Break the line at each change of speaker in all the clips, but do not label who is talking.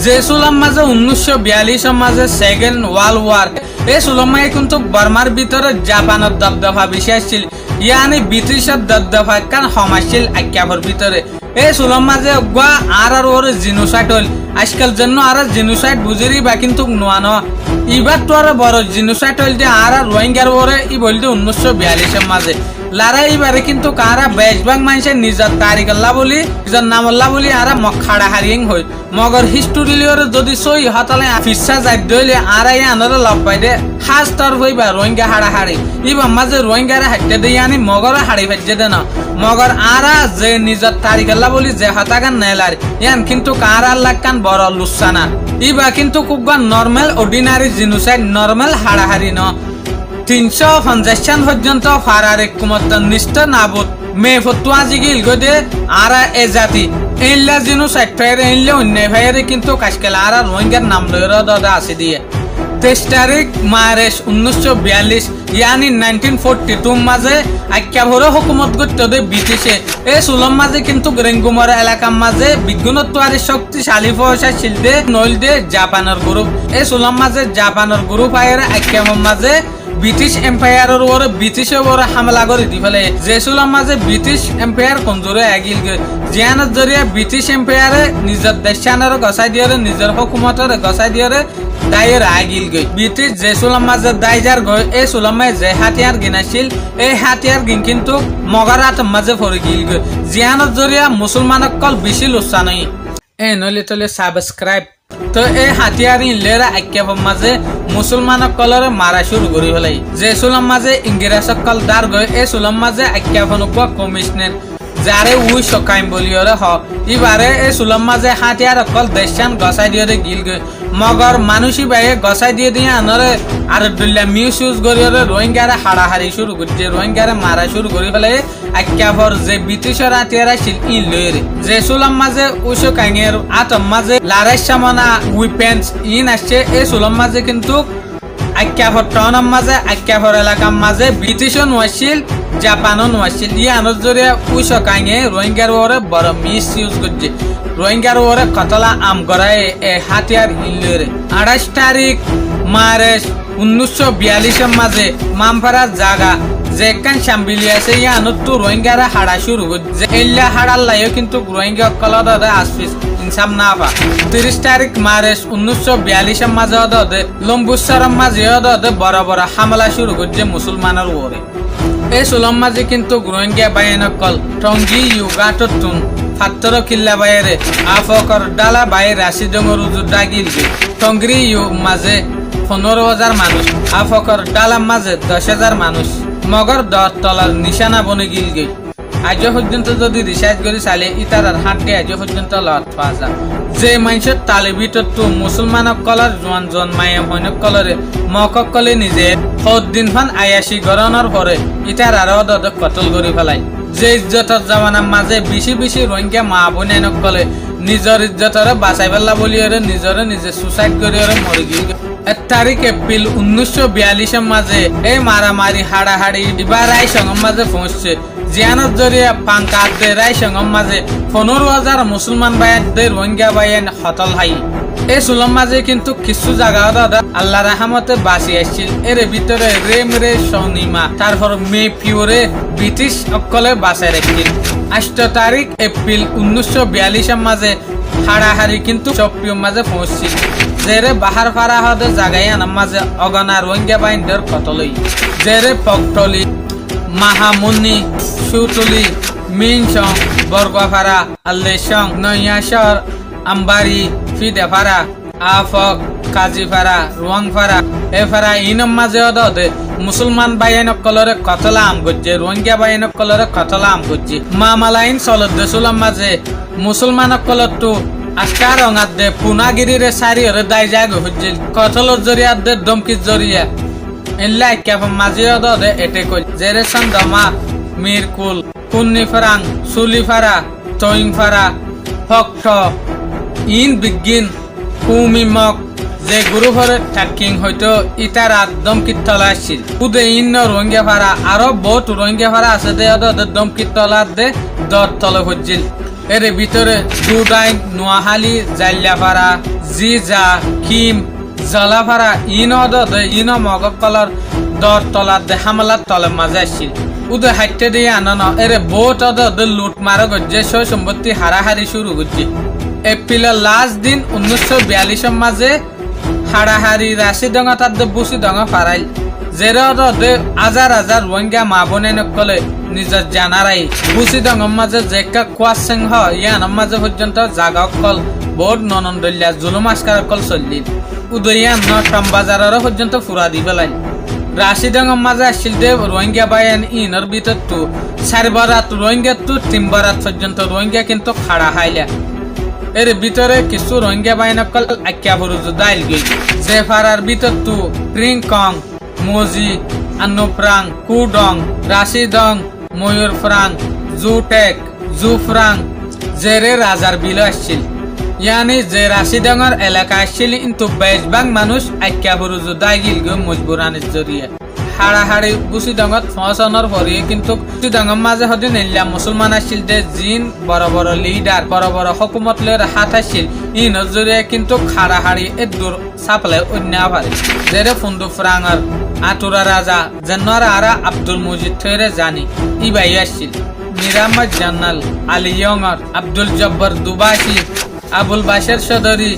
যে সুলাম মাঝে 1942 মাঝে সেকেন্ড ওয়ার্ল্ড ওয়ার এই সুলমাই কিন্তু বর্মার ভিতরে জাপানের দবদফা বেশি আসছিল ইয়ানি ব্রিটিশের দবদফা কান সমাজশীল আজ্ঞাভর ভিতরে এই সুলম মাঝে গা আর ওর জিনোসাইড হল আজকাল জন্য আর জিনোসাইড বুঝিরি বা কিন্তু নোয়া ন এবার তো আর বড় জিনোসাইড হল যে আর রোহিঙ্গার ওরে ই বলতে 1942 মাঝে লারা এবারে কিন্তু কারা বেশভাগ মানুষের নিজের তারিখ আল্লাহ বলি নিজের নাম আল্লাহ বলি আর মখাড়া হারিং হই মগর হিস্টোরি লিওরে যদি সই হতালে ফিসা যাই দইলে আর আনারে লব পাই দে হাজ তর হইবা রোহিঙ্গা হাড়া হাড়ি ইবা মাঝে রোহিঙ্গারে হাইতে দেই আনি মগর হাড়ি ফেজে দে না মগর আরা যে নিজের তারিখ আল্লাহ বলি যে হতাগান নেলার ইয়ান কিন্তু কারা আল্লাহ কান বড় লুসানা ইবা কিন্তু খুব নর্মাল অর্ডিনারি জিনিসাইড নর্মাল হাড়া হাড়ি ন 350 পর্যন্ত ফারার কুমত নিষ্ঠ নাবুত মে ফতুয়া জিগিল গদে আর এ জাতি এইলা জিনু সাইফার এইলে অন্যায় ভাইরে কিন্তু কাশকেলা আর রোহিঙ্গার নাম লইরা দাদা আছে দিয়ে 23 তারিখ মার্চ 1942 ইয়ানি 1942 মাঝে আক্কাভর হুকুমত গতদে ব্রিটিশে এই সুলম মাঝে কিন্তু রেঙ্গুমর এলাকার মাঝে বিজ্ঞানত্বারি শক্তিশালী ফৌজা শিলদে নইলদে জাপানের গ্রুপ এই সুলম মাঝে জাপানের গ্রুপ আয়ের আক্কাভর মাঝে ব্রিটিশ এম্পায়ারের ওর ব্রিটিশের ওর হামলা করে দি ফেলে যে সুলম মাঝে ব্রিটিশ এম্পায়ার কমজোরে আগিল গে জিয়ানের জরিয়া ব্রিটিশ এম্পায়ারে নিজের দেশানের গসাই দিয়ে নিজের হুকুমতের গসাই দিয়ে দায়ের আগিল গে ব্রিটিশ যে সুলম মাঝে দায়জার গয় এই সুলমে যে হাতিয়ার গিনাছিল এই হাতিয়ার গিন কিন্তু মগরাত মাঝে পড়ে গিল গে জিয়ানের জরিয়া মুসলমানক কল বেশি লুচ্ছা নাই এ নইলে তলে সাবস্ক্রাইব তো এই হাতিয়ারি লেরা আক্যাফর মাঝে মুসলমান কলরে মারা শুরু করি ফেলাই যে সুলম মাঝে ইংরেজ কল দার গয় এই সুলম মাঝে আক্যাফন কমিশনের যারে উই সকাইম বলিয়রে হ ইবারে এই সুলম মাঝে হাতিয়ার কল দেশান গসাই দিয়ে গিল গে মগর মানুষই বাইরে গসাই দিয়ে আনরে আর দুল্লা মিউজ ইউজ করিয়রে রোহিঙ্গারে হাড়াহাড়ি শুরু করছে রোহিঙ্গারে মারা শুরু করি ফেলাই আক্যাফর যে ব্রিটিশের হাতিয়ারা ছিল ই লইরে যে সুলম মাঝে উইশো কাইঙের আতম মাঝে লারাই সামনা উইপেন্স ইন আসছে এই সুলম মাঝে কিন্তু আক্যাফর টাউনের মাঝে আক্যাফর এলাকার মাঝে ব্রিটিশও নোয়াছিল জাপানও নোয়াছিল ইয়ানোর জরিয়া উইশো কাইঙে রোহিঙ্গার ওরে বড় মিস ইউজ করছে রোহিঙ্গার ওরে কতলা আম গড়ায় এ হাতিয়ার ইলরে 28 তারিখ মার্চ 1942 মাঝে মামপাড়ার জায়গা যেখান সাম্বিলি আছে ইয়ানোর তো রোহিঙ্গারা হাড়া শুরু করছে এল্লা হাড়ার লাইও কিন্তু রোহিঙ্গা কলদে আসপিস ইনসাম না পা 30 তারিখ মার্চ 1942 মাঝে দে লম্বুসর মাঝে দে বড় বড় হামলা শুরু করছে মুসলমানের ওরে এই সুলম মাঝে কিন্তু রোহিঙ্গা বাইন কল টঙ্গি ইউগাটুন ফাত্তর কিল্লা বাইরে আফকর ডালা বাইরে রাশিদঙ্গর উজুর ডাগিল টঙ্গরি ইউ মাঝে 15,000 মানুষ আফকর ডালা মাঝে 10,000 মানুষ মগর 10 তলার নিশানা বনে গিল গে আজ পর্যন্ত যদি রিসার্চ করে চালে ইতার হাঁটে আজ পর্যন্ত লত পাওয়া যায় যে মানুষের তালে ভিতর তো মুসলমান কলর জোয়ান জন মায়া হইনক কলরে মকক কলে নিজে দিন ফান আয়াসি গরণর পরে ইতার আরো কতল করে ফেলাই যে ইজ্জতর জামানার মাঝে বেশি বেশি রোহিঙ্গা মা বোন কলে নিজের ইজ্জতরে বাঁচাই পেলা বলিয়রে নিজরে নিজে সুসাইড করিয়রে মরে গিয়ে 1 তারিখ এপ্রিল 1942 মাঝে এই মারামারি হাড়াহাড়ি এবার রায় সঙ্গম মাঝে পৌঁছছে জিয়ানোর জরিয়া পাঙ্কাতে রায় সঙ্গম মাঝে 15,000 মুসলমান ভাইয়াদের রোহিঙ্গা ভাইয়ান হতল হাই এই সুলম মাঝে কিন্তু কিছু জায়গা দাদা আল্লাহ রাহমতে বাঁচি আসছিল এর ভিতরে রেম রে সনিমা তারপর মে পিওরে ব্রিটিশ অকলে বাঁচাই রাখছিল 8 তারিখ এপ্রিল 1942 মাঝে হাড়াহাড়ি কিন্তু চপ্পিয়ম মাঝে পৌঁছছিল জেরে বাহার ফারা হদে জাগাই আনার মাঝে অগনা রোহিঙ্গা বাইন্ডার কতলই জেরে পকটলি মাহামুনি সুতুলি মিনসং বরগাফারা আল্লেসং নয়াশর আম্বারি ফিদেফারা আফক কাজিফারা রোয়াংফারা এফারা ইনম মাঝে দে মুসলমান বাইন কলরে কতলা আম গজ্জে রোহিঙ্গা বাইন কলরে কতলা আম গজ্জে মামালাইন চলত দেশুলাম মাঝে মুসলমান কলত তো আজকার রঙাত দে পুনাগিরিরে সারি হরে দায় জাগ হজ্জিল কতলর জরিয়া দে দমকির জরিয়া এল্লা ক্যাফম মাঝে দে এটে কই জেরে সন্দমা মিরকুল কুন্নিফারাং সুলিফারা তইংফারা ফক্ট ইন বিগিন কুমিমক যে গ্রুপরে ট্যাকিং হয়তো ইতার দমকিত তলা আসছিল উদে ইন্ন রোহিঙ্গা ফারা আরো বহুত রোহিঙ্গা ফারা আছে দে দমকিত তলা দে দর তলে হজ্জিল এর ভিতরে দুডাইন নোয়াহালি জাইলাপাড়া জিজা কিম জলাপাড়া ইন মগকলর দর তলার দে হামলার তলের মাঝে আসছিল উদে হাইটে দিয়ে আনানো এর বোট লুট মারা গজ্জে সয় সম্পত্তি হারাহারি শুরু করছে এপ্রিলের লাস্ট দিন 1942 মাঝে হারাহারি রাশি ডঙা তার বুসি ডঙা ফারাইল হাজার হাজার রোহিঙ্গা মা বোনে নকলে নিজের জানারাই বুসি ডঙর মাঝে জেকা কোয়া সিংহ ইয়ানোর মাঝে পর্যন্ত জাগা কল বোর্ড ননন্দলিয়া জুলুম আসকার কল চললিল উদয়ান ট্রাম বাজারেরও পর্যন্ত ফুরা দি পেলাইল রাশিডাঙ্গর মাঝে আসছিল দেব রোহিঙ্গা বাইন ইনর ভিতর তো 4 বারাত রোহিঙ্গা তো 3 বারাত পর্যন্ত রোহিঙ্গা কিন্তু খাড়া হাইলা এর ভিতরে কিছু রোহিঙ্গা বাইন কল আক্যা ভরুজ দাইল গই যে ফারার ভিতর তো প্রিংকং মোজি আনুপ্রাং কুডং রাশিডং ময়ূর ফ্রাং জুটেক জুফ্রাং জেরে রাজার বিল আসছিল ইয়ানি যে রাশিডাঙ্গর এলাকা আসছিল কিন্তু বেশভাগ মানুষ আক্যা ভরুজ দাইল গই মজবুরানির জরিয়ে হাড়াহাড়ি বুসি ডঙত ফসনের পরে কিন্তু ডঙর মাঝে হদিন এলিয়া মুসলমান আসছিল যে জিন বড় বড় লিডার বড় বড় হকুমত লের হাত আসছিল ইনর জরিয়ে কিন্তু হাড়াহাড়ি এ দূর সাপলে অন্য পারে যেরে ফুন্দু ফ্রাঙর আতুরা রাজা জেনর আরা আব্দুল মুজিদ থৈরে জানি ইবাই আসছিল মিরামত জান্নাল আলী ইয়ংর আব্দুল জব্বর দুবাসি আবুল বাশের সদরি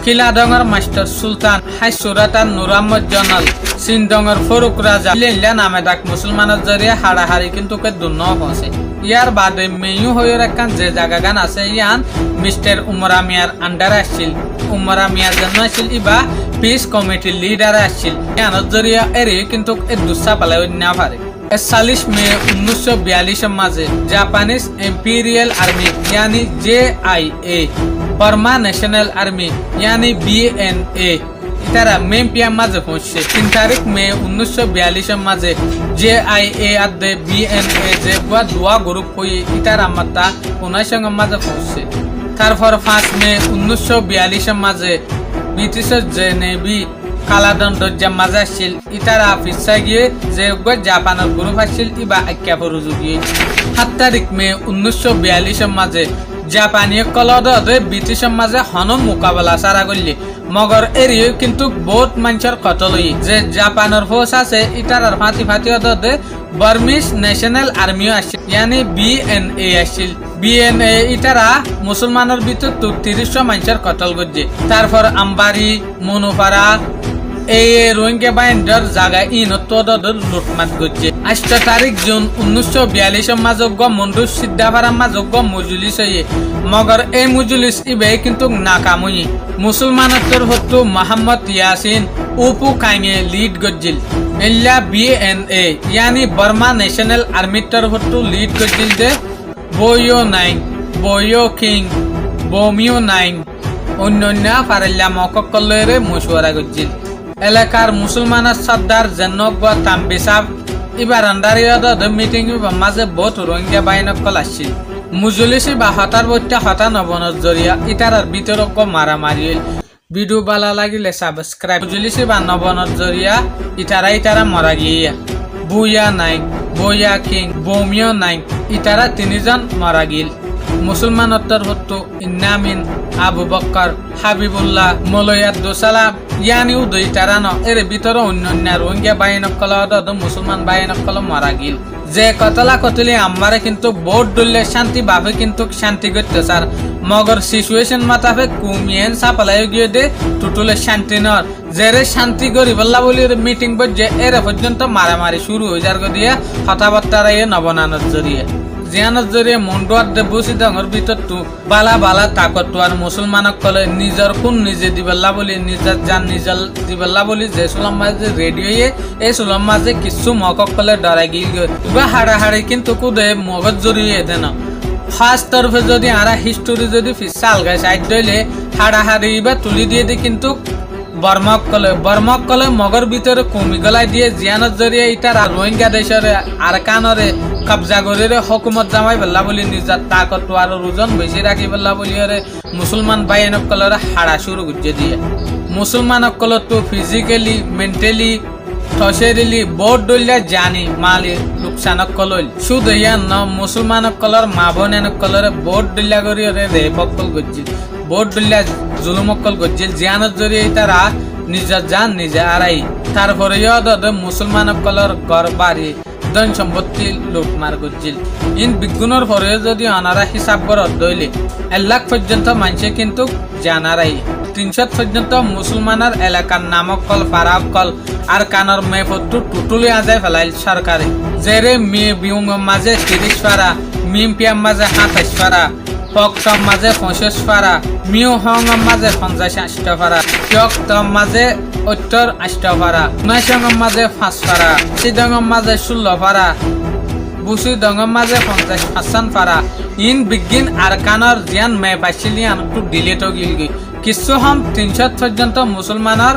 কিলাডঙর মাস্টার সুলতান হাই সুরাতান নুরাম্মদ জনাল সিনডঙর ফরুক রাজা লিল্লা নামে ডাক মুসলমানের জরিয়ে হাড়াহাড়ি কিন্তু কে দুন্ন হসে ইয়ার বাদে মেয়ু হয়ে রাখান যে জায়গা গান আছে ইয়ান মিস্টার উমরা মিয়ার আন্ডার আসছিল উমরা মিয়ার জন্য আসছিল ইবা পিস কমিটির লিডার আসছিল ইয়ানোর জরিয়া এর কিন্তু এ দুসা পালাই না পারে 40 মে 1942 মাঝে জাপানিজ ইম্পেরিয়াল আর্মি यानी JIA बर्मा नेशनल आर्मी यानी BNA इतारा मेम्पिया माঝে পৌঁছে 3 তারিখ মে 1942 মাঝে JIA আর BNA যে দুয়া গ্রুপ হই ইতারা মাতা উনাসঙ্গ মাঝে পৌঁছে তারপর 5 মে 1942 মাঝে ব্রিটিশের যে নেভি কালাদন দজ্জা মাঝে আসছিল ইতারা অফিসে গিয়ে যে জাপানের গ্রুপ আসছিল ইবা আক্যা ফরুজু গিয়ে 7 তারিখ মে 1942 মাঝে জাপানি কলদ ব্রিটিশের মাঝে হনন মোকাবেলা সারা করলে মগর এরিয়ে কিন্তু বহুত মানুষের কতল যে জাপানের ফোর্স আছে ইটার ফাঁতি ফাঁতি বার্মিজ ন্যাশনাল আর্মিও আসছিল ইয়ানি BNA আসছিল BNA ইটারা মুসলমানের ভিতর 300 মানুষের কতল করছে তারপর আম্বারি মনুপাড়া এই রোহিঙ্গা বাইন্ডার জায়গা ইনতদর লুটমাট করছে 8 তারিখ জুন 1942 মাঝজ্ঞ মন্ডু সিদ্ধাপাড়া মাঝজ্ঞ মজুলিস হয়ে মগর এই মজুলিস ইবে কিন্তু নাকামই মুসলমানতর হতো মোহাম্মদ ইয়াসিন উপু কাইঙে লিড গজ্জিল এল্লা BNA यानी बर्मा नेशनल आर्मी तर हतो লিড গজ্জিল দে বয়ো নাইং বয়ো কিং বোমিও নাইং অন্যান্য পারেল্লা মককলরে মশওয়ারা গজ্জিল এলাকার মুসলমানের সর্দার জনক তাম্বিসাব এবার আন্ডারিয়াদ মিটিং মাঝে বহুত রোহিঙ্গা বাইনকল আসছিল মুজলিসি বা হতার বইটা হতা নবনের জরিয়া ইটারার ভিতরক মারামারি ভিডিও ভালো লাগিলে সাবস্ক্রাইব মুজলিসি বা নবনের জরিয়া ইটারা মরা গিয়া বুয়া নাইক বয়া কিং বোমিও নাইক ইটারা 3 জন মারা গিল মুসলমানত্তর হতো ইন্নামিন আবু বক্কর হাবিবুল্লাহ মলয়াদ দোসালাম ইয়ানি উদয় তারানো এর ভিতরে অন্যান্য রোহিঙ্গা বাইনকল মুসলমান বাইনকল মারা গিল যে কতলা কতলি আমারে কিন্তু বহুত দলে শান্তি ভাবে কিন্তু শান্তি করতে স্যার মগর সিচুয়েশন মাতাফে কুমিয়েন সাপলাই গিয়ে দে টুটুলে শান্তি নর জেরে শান্তি করি বল্লা বলি মিটিং বজে এর পর্যন্ত মারামারি শুরু হয়ে যার দিয়ে কথাবার্তারা এ নবনানোর জরিয়ে জিয়ানোর জরিয়ে মন্ডুয়ার দে বসি ডঙর ভিতর তু বালা বালা তাকতওয়ার মুসলমানক কলে নিজর কোন নিজে দিবেল্লা বলি নিজর জান নিজল দিবেল্লা বলি যে সুলাম মাঝে রেডিও এই সুলাম মাঝে কিছু মকক কলে ডরাই গিল বা হাড়াহাড়ি কিন্তু কুদে মগজ জরিয়ে দেন ফার্স্ট তরফে যদি আরা হিস্টোরি যদি ফিসাল গায় সাইড দইলে হাড়াহাড়ি বা তুলি দিয়ে দি কিন্তু বর্মক কলে মগর ভিতরে কমি গলাই দিয়ে জিয়ানোর জরিয়ে ইটার রোহিঙ্গা দেশের আরকানরে কবজা করে হকুমত জামাই বেলা বলি নিজের তাকত আর ওজন বেশি রাখি বেলা বলি মুসলমান বাইনকলরে হাড়া শুরু করছে দিয়ে মুসলমানকল তো ফিজিক্যালি মেন্টালি ঠসেরিলি বোর্ড ডলিয়া জানি মালি লোকসানক কলল শুধু ইয়ান ন মুসলমানক কলর মা বোনেনক কলরে বোর্ড ডলিয়া করি রে পক্কল গজ্জিল বোর্ড ডলিয়া জুলুমকল গজ্জিল জিয়ানত জরিয়ে তারা নিজের জান নিজে আড়াই তারপরে মুসলমানক কলর ঘর বাড়ি ধন সম্পত্তি লুটমার গজ্জিল ইন বিজ্ঞানের পরে যদি অনারা হিসাব করে দইলে 1 লাখ পর্যন্ত মানুষে কিন্তু জানারাই 300 পর্যন্ত মুসলমানের এলাকার নামক কল পাড়াক কল আর কানর মেপত্তু টুটুলি আজায় ফেলাইল সরকারে জেরে মেয়ে বিউম মাঝে 30 পারা মিম পিয়াম মাঝে 27 পারা পকটম মাঝে 25 পারা মিউ হং মাঝে 50-60 পারা টম মাঝে 70-80 পারা নাইসং মাঝে 5 পারা সিদং মাঝে 16 পারা বুসি দঙ্গম মাঝে 50 পারা ইন বিগিন আর কানর জিয়ান মে পাইছিলি আনটু ডিলেট গিলগি কিছু হম 300 পর্যন্ত মুসলমানের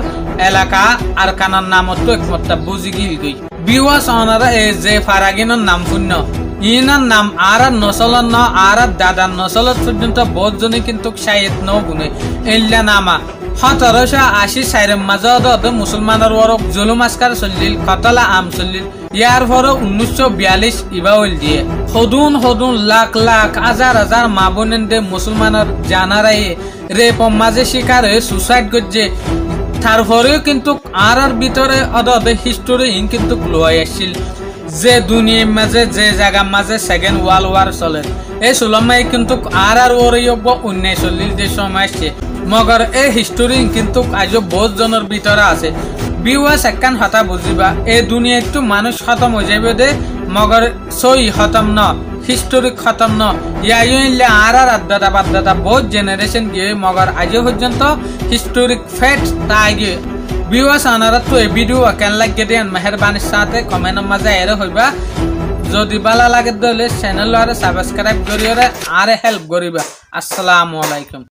এলাকা আর কানার নামতো একমত বুঝি গিলগি বিওয়াস অনারা এ যে ফারাগিনের নাম শূন্য ইনার নাম আর নসলন ন আর দাদার নসলত পর্যন্ত বহুত জনে কিন্তু শায়েত ন গুনে এল্লা নামা 1780 সাইরের মাঝে মুসলমানের ওর জুলুম আসকার চলিল কতলা আম চলিল ইয়ার পর 1942 ইবাউল দিয়ে হদুন লাখ লাখ হাজার মা বোনেন্দে মুসলমানের জানারাই রেপ মাঝে শিকার হয়ে সুসাইড করছে তারপরেও কিন্তু আর ভিতরে হিস্টোরি কিন্তু লোয়াই আসছিল যে দুনিয়ার মাঝে যে জায়গার মাঝে সেকেন্ড ওয়ার্ল্ড ওয়ার চলে এই সুলমাই কিন্তু আর ওর 1940 যে সময় আসছে মগর এই হিস্টোরি কিন্তু আজও বহুত জনের ভিতরে আছে বিওয়াস একখান হতা বুঝিবা এই দুনিয়াটো মানুষ খতম হয়ে যাবে দে মগর সই খতম ন হিস্টোরিক খতম ন ইয়াইলে আর আদাদা বাদাদা বহুত জেনারেশন গিয়ে মগর আজও পর্যন্ত হিস্টোরিক ফ্যাক্ট তাই গিয়ে বিওয়াস আনারা তো এই ভিডিও কেন লাগে দেন মেহরবানির সাথে কমেন্টের মাঝে এরে হইবা যদি ভালো লাগে তাহলে চ্যানেল আর সাবস্ক্রাইব করিয়া আর হেল্প করিবা আসসালামু আলাইকুম।